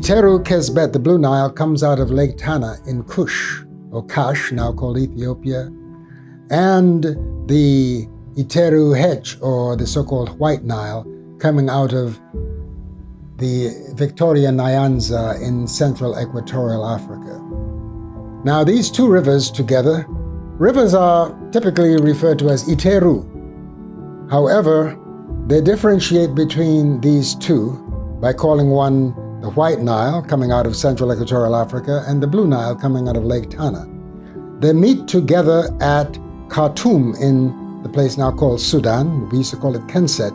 Iteru Kesbet, the Blue Nile, comes out of Lake Tana in Kush, or Kash, now called Ethiopia, and the Iteru Hech, or the so-called White Nile, coming out of the Victoria Nyanza in central equatorial Africa. Now, these two rivers together, rivers are typically referred to as Iteru. However, they differentiate between these two by calling one the White Nile, coming out of central equatorial Africa, and the Blue Nile, coming out of Lake Tana. They meet together at Khartoum in the place now called Sudan. We used to call it Kenset,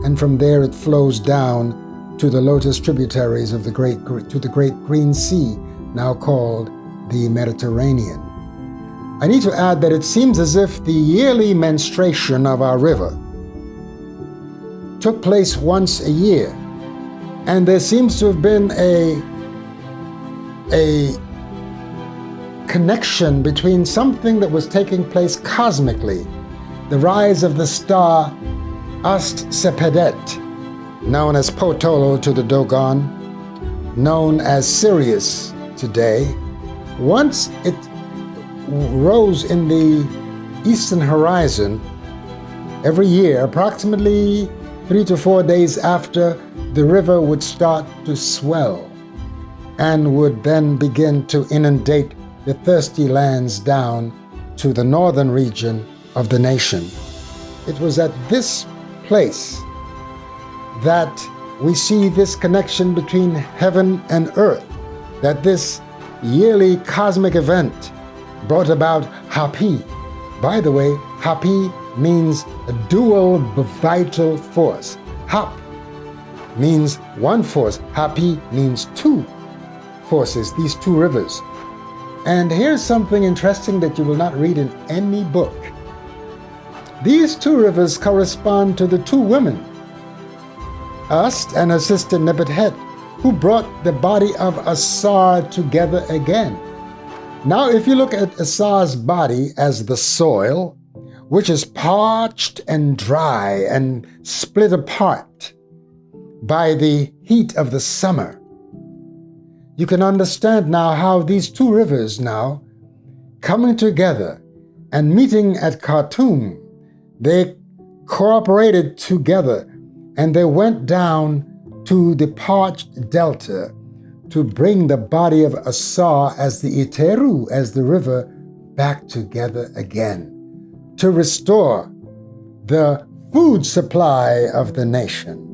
and from there it flows down to the lotus tributaries of the great Green Sea, now called the Mediterranean. I need to add that it seems as if the yearly menstruation of our river took place once a year, and there seems to have been a connection between something that was taking place cosmically, the rise of the star Ast Sepedet, known as Potolo to the Dogon, known as Sirius today. Once it rose in the eastern horizon every year, approximately 3 to 4 days after, the river would start to swell and would then begin to inundate the thirsty lands down to the northern region of the nation. It was at this place that we see this connection between heaven and earth, that this yearly cosmic event brought about HAPI. By the way, HAPI means a dual vital force. Hap means one force. HAPI means two forces, these two rivers. And here's something interesting that you will not read in any book. These two rivers correspond to the two women, Ast and her sister Nebethet, who brought the body of Asar together again. Now, if you look at Asar's body as the soil, which is parched and dry and split apart by the heat of the summer, you can understand now how these two rivers now coming together and meeting at Khartoum, they cooperated together and they went down to the parched delta to bring the body of Asar as the Iteru, as the river, back together again, to restore the food supply of the nation.